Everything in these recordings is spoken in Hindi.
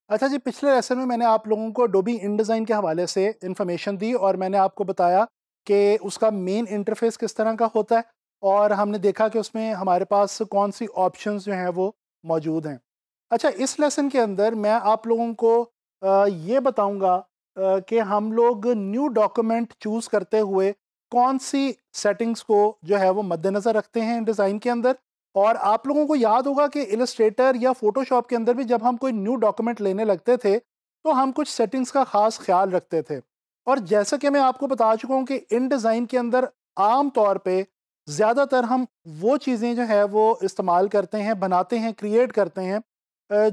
अच्छा जी, पिछले लेसन में मैंने आप लोगों को अडोबी InDesign के हवाले से इन्फॉर्मेशन दी और मैंने आपको बताया कि उसका मेन इंटरफेस किस तरह का होता है और हमने देखा कि उसमें हमारे पास कौन सी ऑप्शंस जो हैं वो मौजूद हैं। अच्छा, इस लेसन के अंदर मैं आप लोगों को ये बताऊंगा कि हम लोग न्यू डॉक्यूमेंट चूज़ करते हुए कौन सी सेटिंग्स को जो है वो मद्देनज़र रखते हैं डिज़ाइन के अंदर। और आप लोगों को याद होगा कि इलस्ट्रेटर या फोटोशॉप के अंदर भी जब हम कोई न्यू डॉक्यूमेंट लेने लगते थे तो हम कुछ सेटिंग्स का खास ख्याल रखते थे। और जैसा कि मैं आपको बता चुका हूं कि इन डिज़ाइन के अंदर आम तौर पे ज़्यादातर हम वो चीज़ें जो है वो इस्तेमाल करते हैं, बनाते हैं, क्रिएट करते हैं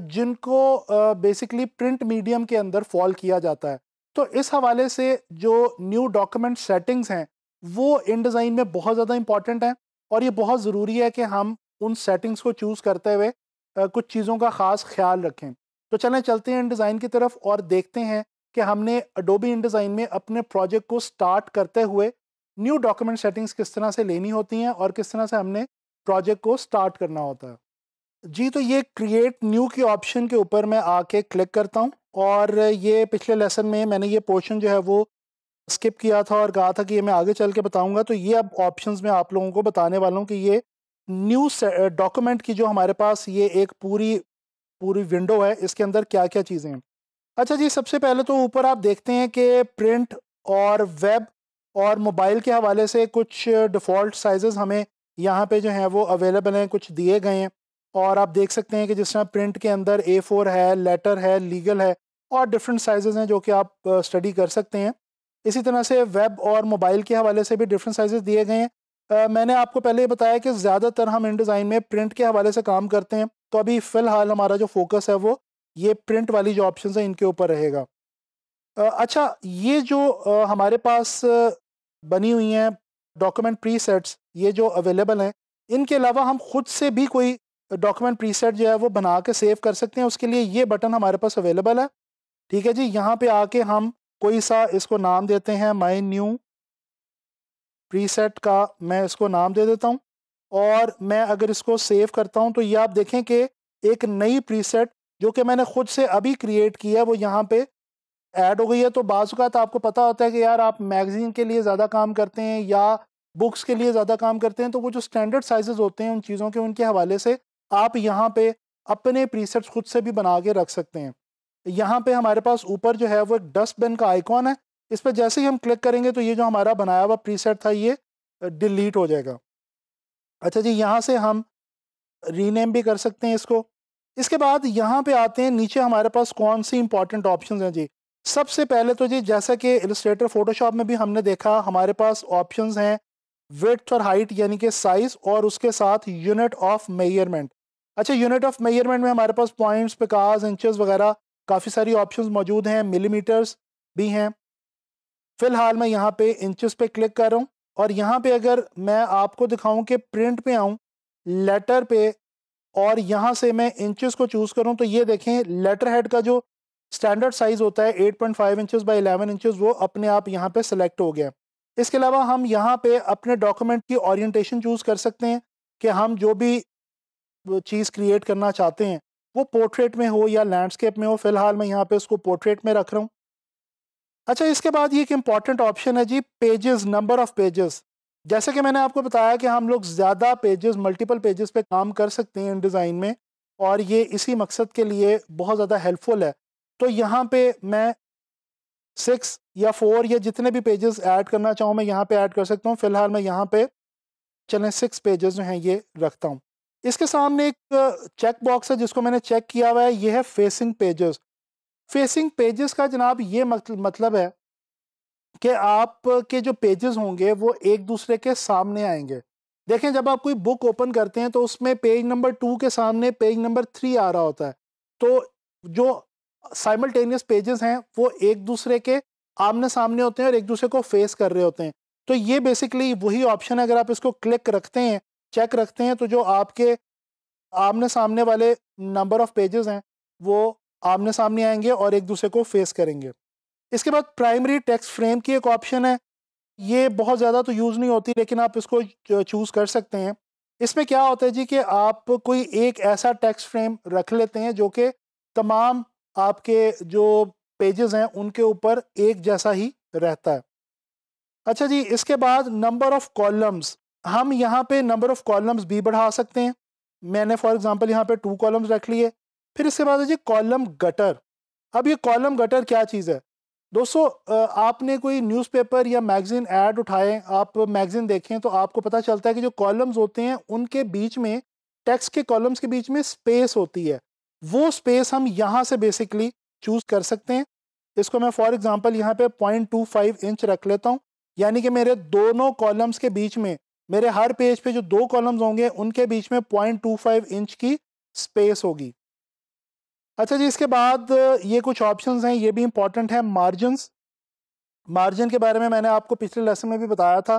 जिनको बेसिकली प्रिंट मीडियम के अंदर फॉल किया जाता है। तो इस हवाले से जो न्यू डॉक्यूमेंट सेटिंग्स हैं वो इन डिज़ाइन में बहुत ज़्यादा इंपॉर्टेंट हैं और ये बहुत ज़रूरी है कि हम उन सेटिंग्स को चूज़ करते हुए कुछ चीज़ों का ख़ास ख्याल रखें। तो चलें चलते हैं InDesign की तरफ और देखते हैं कि हमने अडोबी InDesign में अपने प्रोजेक्ट को स्टार्ट करते हुए न्यू डॉक्यूमेंट सेटिंग्स किस तरह से लेनी होती हैं और किस तरह से हमने प्रोजेक्ट को स्टार्ट करना होता है। जी, तो ये क्रिएट न्यू के ऑप्शन के ऊपर मैं आके क्लिक करता हूँ और ये पिछले लेसन में मैंने ये पोर्शन जो है वो स्किप किया था और कहा था कि ये मैं आगे चल के बताऊंगा। तो ये अब ऑप्शंस मैं आप लोगों को बताने वाला हूँ कि ये न्यू डॉक्यूमेंट की जो हमारे पास ये एक पूरी पूरी विंडो है, इसके अंदर क्या क्या चीज़ें हैं। अच्छा जी, सबसे पहले तो ऊपर आप देखते हैं कि प्रिंट और वेब और मोबाइल के हवाले से कुछ डिफ़ॉल्ट साइजेस हमें यहाँ पे जो हैं वो अवेलेबल हैं, कुछ दिए गए हैं। और आप देख सकते हैं कि जिस तरह प्रिंट के अंदर A4 है, लेटर है, लीगल है और डिफरेंट साइजेस हैं जो कि आप स्टडी कर सकते हैं। इसी तरह से वेब और मोबाइल के हवाले से भी डिफरेंट साइजेस दिए गए हैं। मैंने आपको पहले ही बताया कि ज़्यादातर हम इन डिज़ाइन में प्रिंट के हवाले से काम करते हैं, तो अभी फ़िलहाल हमारा जो फोकस है वो ये प्रिंट वाली जो ऑप्शंस हैं इनके ऊपर रहेगा। अच्छा, ये जो हमारे पास बनी हुई हैं डॉक्यूमेंट प्रीसेट्स, ये जो अवेलेबल हैं, इनके अलावा हम खुद से भी कोई डॉक्यूमेंट प्रीसेट जो है वो बना के सेव कर सकते हैं। उसके लिए ये बटन हमारे पास अवेलेबल है। ठीक है जी, यहाँ पे आके हम कोई सा इसको नाम देते हैं, माई न्यू प्रीसेट का मैं इसको नाम दे देता हूँ और मैं अगर इसको सेव करता हूँ तो ये आप देखें कि एक नई प्रीसेट जो कि मैंने खुद से अभी क्रिएट की है वो यहाँ पे ऐड हो गई है। तो बाज़ औक़ात आपको पता होता है कि यार आप मैगज़ीन के लिए ज़्यादा काम करते हैं या बुक्स के लिए ज़्यादा काम करते हैं, तो वो जो स्टैंडर्ड साइज़ेज़ होते हैं उन चीज़ों के, उनके हवाले से आप यहाँ पे अपने प्रीसेट्स खुद से भी बना के रख सकते हैं। यहाँ पे हमारे पास ऊपर जो है वो एक डस्टबिन का आइकॉन है, इस पे जैसे ही हम क्लिक करेंगे तो ये जो हमारा बनाया हुआ प्रीसेट था ये डिलीट हो जाएगा। अच्छा जी, यहाँ से हम रीनेम भी कर सकते हैं इसको। इसके बाद यहाँ पे आते हैं नीचे हमारे पास कौन सी इंपॉर्टेंट ऑप्शंस हैं जी। सबसे पहले तो जी, जैसा कि इलस्ट्रेटर फोटोशॉप में भी हमने देखा, हमारे पास ऑप्शंस हैं विड्थ और हाइट यानी कि साइज और उसके साथ यूनिट ऑफ मेजरमेंट। अच्छा, यूनिट ऑफ मेजरमेंट में हमारे पास पॉइंट्स, पिकास, इंचेस वगैरह काफ़ी सारी ऑप्शंस मौजूद हैं, मिलीमीटर्स भी हैं। फिलहाल मैं यहाँ पे इंचेस पे क्लिक कर रहा हूँ और यहाँ पे अगर मैं आपको दिखाऊं कि प्रिंट पे आऊँ, लेटर पे, और यहाँ से मैं इंचेस को चूज़ करूँ तो ये देखें लेटर हेड का जो स्टैंडर्ड साइज़ होता है 8.5 इंचेस बाई 11 इंचेस वो अपने आप यहाँ पे सिलेक्ट हो गया। इसके अलावा हम यहाँ पे अपने डॉक्यूमेंट की ओरिएंटेशन चूज़ कर सकते हैं कि हम जो भी वो चीज़ क्रिएट करना चाहते हैं वो पोर्ट्रेट में हो या लैंडस्केप में हो। फिलहाल मैं यहाँ पे उसको पोर्ट्रेट में रख रहा हूँ। अच्छा, इसके बाद ये एक इम्पॉर्टेंट ऑप्शन है जी, पेजेस, नंबर ऑफ़ पेजेस। जैसे कि मैंने आपको बताया कि हम लोग ज़्यादा पेजेस, मल्टीपल पेजेस पे काम कर सकते हैं इन डिज़ाइन में और ये इसी मकसद के लिए बहुत ज़्यादा हेल्पफुल है। तो यहाँ पे मैं 6 या 4 या जितने भी पेजेस ऐड करना चाहूँ मैं यहाँ पे ऐड कर सकता हूँ। फ़िलहाल मैं यहाँ पे चलें 6 पेजेस जो हैं ये रखता हूँ। इसके सामने एक चेक बॉक्स है जिसको मैंने चेक किया हुआ है, ये है फेसिंग पेजेस। फेसिंग पेजेस का जनाब ये मतलब है कि आपके जो पेजेस होंगे वो एक दूसरे के सामने आएंगे। देखें, जब आप कोई बुक ओपन करते हैं तो उसमें पेज नंबर 2 के सामने पेज नंबर 3 आ रहा होता है। तो जो साइमल्टेनियस पेजेस हैं वो एक दूसरे के आमने सामने होते हैं और एक दूसरे को फेस कर रहे होते हैं। तो ये बेसिकली वही ऑप्शन है, अगर आप इसको क्लिक रखते हैं, चेक रखते हैं, तो जो आपके आमने सामने वाले नंबर ऑफ पेजेस हैं वो आमने सामने आएंगे और एक दूसरे को फेस करेंगे। इसके बाद प्राइमरी टेक्स्ट फ्रेम की एक ऑप्शन है, ये बहुत ज़्यादा तो यूज़ नहीं होती लेकिन आप इसको चूज़ कर सकते हैं। इसमें क्या होता है जी कि आप कोई एक ऐसा टेक्स्ट फ्रेम रख लेते हैं जो कि तमाम आपके जो पेजेस हैं उनके ऊपर एक जैसा ही रहता है। अच्छा जी, इसके बाद नंबर ऑफ कॉलम्स, हम यहाँ पे नंबर ऑफ कॉलम्स भी बढ़ा सकते हैं। मैंने फॉर एग्जांपल यहाँ पे 2 कॉलम्स रख लिए। फिर इसके बाद है जी कॉलम गटर। अब ये कॉलम गटर क्या चीज़ है दोस्तों? आपने कोई न्यूज़पेपर या मैगजीन ऐड उठाए, आप मैगजीन देखें तो आपको पता चलता है कि जो कॉलम्स होते हैं उनके बीच में, टेक्स्ट के कॉलम्स के बीच में स्पेस होती है। वो स्पेस हम यहाँ से बेसिकली चूज कर सकते हैं। इसको मैं फॉर एग्जांपल यहाँ पे 0.25 इंच रख लेता हूँ, यानी कि मेरे दोनों कॉलम्स के बीच में, मेरे हर पेज पे जो 2 कॉलम्स होंगे उनके बीच में 0.25 इंच की स्पेस होगी। अच्छा जी, इसके बाद ये कुछ ऑप्शंस हैं, ये भी इंपॉर्टेंट है। मार्जिन्स, मार्जिन के बारे में मैंने आपको पिछले लेसन में भी बताया था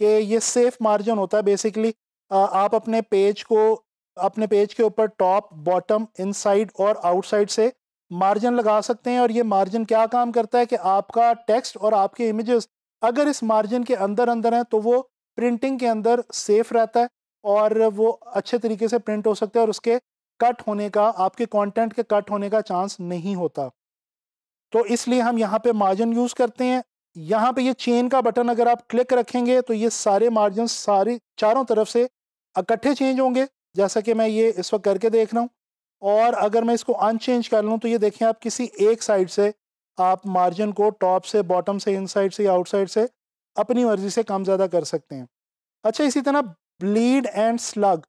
कि ये सेफ मार्जिन होता है। बेसिकली आप अपने पेज को, अपने पेज के ऊपर टॉप, बॉटम, इनसाइड और आउटसाइड से मार्जिन लगा सकते हैं। और ये मार्जिन क्या काम करता है कि आपका टेक्स्ट और आपके इमेजेस अगर इस मार्जिन के अंदर अंदर हैं तो वो प्रिंटिंग के अंदर सेफ रहता है और वो अच्छे तरीके से प्रिंट हो सकते हैं और उसके कट होने का, आपके कंटेंट के कट होने का चांस नहीं होता। तो इसलिए हम यहाँ पे मार्जिन यूज़ करते हैं। यहाँ पे ये चेन का बटन अगर आप क्लिक रखेंगे तो ये सारे मार्जिन सारी चारों तरफ से इकट्ठे चेंज होंगे, जैसा कि मैं ये इस वक्त करके देख रहा हूँ। और अगर मैं इसको अनचेंज कर लूँ तो ये देखें, आप किसी एक साइड से आप मार्जिन को टॉप से, बॉटम से, इनसाइड से या आउटसाइड से अपनी मर्जी से कम ज़्यादा कर सकते हैं। अच्छा, इसी तरह ब्लीड एंड स्लग।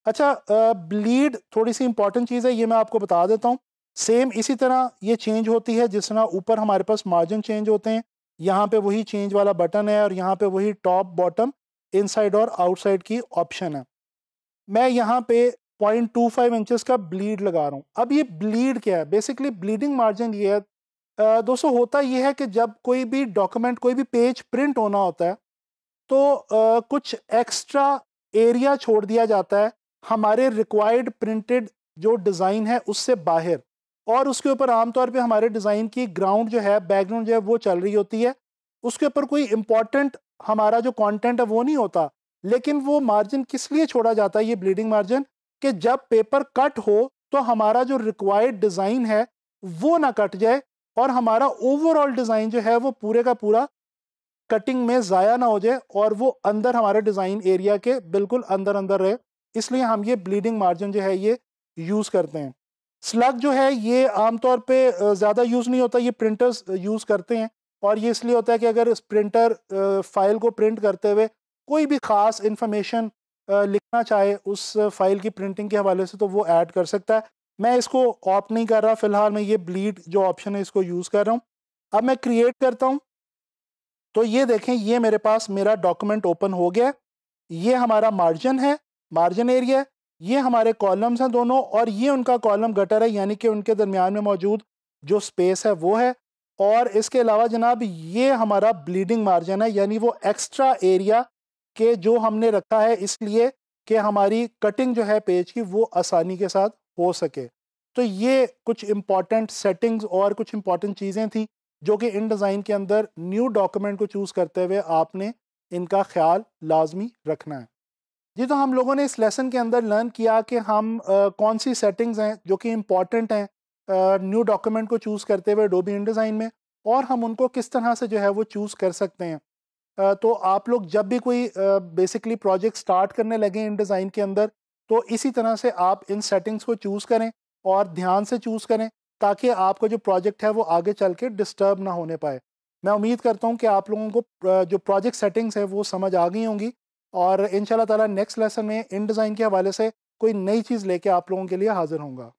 अच्छा, ब्लीड थोड़ी सी इंपॉर्टेंट चीज़ है, ये मैं आपको बता देता हूँ। सेम इसी तरह ये चेंज होती है जिस तरह ऊपर हमारे पास मार्जिन चेंज होते हैं, यहाँ पे वही चेंज वाला बटन है और यहाँ पे वही टॉप, बॉटम, इनसाइड और आउटसाइड की ऑप्शन है। मैं यहाँ पे 0.25 इंचेस का ब्लीड लगा रहा हूँ। अब ये ब्लीड क्या है? बेसिकली ब्लीडिंग मार्जिन ये है दोस्तों, होता ये है कि जब कोई भी डॉक्यूमेंट, कोई भी पेज प्रिंट होना होता है तो कुछ एक्स्ट्रा एरिया छोड़ दिया जाता है हमारे रिक्वायर्ड प्रिंटेड जो डिज़ाइन है उससे बाहर, और उसके ऊपर आमतौर पे हमारे डिज़ाइन की ग्राउंड जो है, बैकग्राउंड जो है वो चल रही होती है। उसके ऊपर कोई इंपॉर्टेंट हमारा जो कंटेंट है वो नहीं होता। लेकिन वो मार्जिन किस लिए छोड़ा जाता है, ये ब्लीडिंग मार्जिन, कि जब पेपर कट हो तो हमारा जो रिक्वायर्ड डिज़ाइन है वो ना कट जाए और हमारा ओवरऑल डिज़ाइन जो है वो पूरे का पूरा कटिंग में ज़ाया ना हो जाए और वो अंदर हमारे डिज़ाइन एरिया के बिल्कुल अंदर अंदर रहे। इसलिए हम ये ब्लीडिंग मार्जिन जो है ये यूज़ करते हैं। स्लग जो है ये आमतौर पे ज़्यादा यूज़ नहीं होता, ये प्रिंटर्स यूज़ करते हैं। और ये इसलिए होता है कि अगर इस प्रिंटर फाइल को प्रिंट करते हुए कोई भी ख़ास इंफॉर्मेशन लिखना चाहे उस फाइल की प्रिंटिंग के हवाले से तो वो ऐड कर सकता है। मैं इसको ऑप्ट नहीं कर रहा, फ़िलहाल मैं ये ब्लीड जो ऑप्शन है इसको यूज़ कर रहा हूँ। अब मैं क्रिएट करता हूँ तो ये देखें, ये मेरे पास मेरा डॉक्यूमेंट ओपन हो गया। ये हमारा मार्जिन है, मार्जिन एरिया है। ये हमारे कॉलम्स हैं दोनों और ये उनका कॉलम गटर है, यानी कि उनके दरमियान में मौजूद जो स्पेस है वो है। और इसके अलावा जनाब ये हमारा ब्लीडिंग मार्जिन है, यानी वो एक्स्ट्रा एरिया के जो हमने रखा है इसलिए कि हमारी कटिंग जो है पेज की वो आसानी के साथ हो सके। तो ये कुछ इम्पॉर्टेंट सेटिंग्स और कुछ इम्पॉर्टेंट चीज़ें थी जो कि इन डिज़ाइन के अंदर न्यू डॉक्यूमेंट को चूज़ करते हुए आपने इनका ख्याल लाजमी रखना है। जी, तो हम लोगों ने इस लेसन के अंदर लर्न किया कि हम कौन सी सेटिंग्स हैं जो कि इम्पॉर्टेंट हैं न्यू डॉक्यूमेंट को चूज़ करते हुए एडोबी इंडिज़ाइन में, और हम उनको किस तरह से जो है वो चूज़ कर सकते हैं। तो आप लोग जब भी कोई बेसिकली प्रोजेक्ट स्टार्ट करने लगे इन डिज़ाइन के अंदर तो इसी तरह से आप इन सेटिंग्स को चूज़ करें और ध्यान से चूज़ करें ताकि आपका जो प्रोजेक्ट है वो आगे चल के डिस्टर्ब ना होने पाए। मैं उम्मीद करता हूँ कि आप लोगों को जो प्रोजेक्ट सेटिंग्स है वो समझ आ गई होंगी और इंशाल्लाह ताला नेक्स्ट लेसन में इन डिज़ाइन के हवाले से कोई नई चीज़ लेके आप लोगों के लिए हाजिर होऊंगा।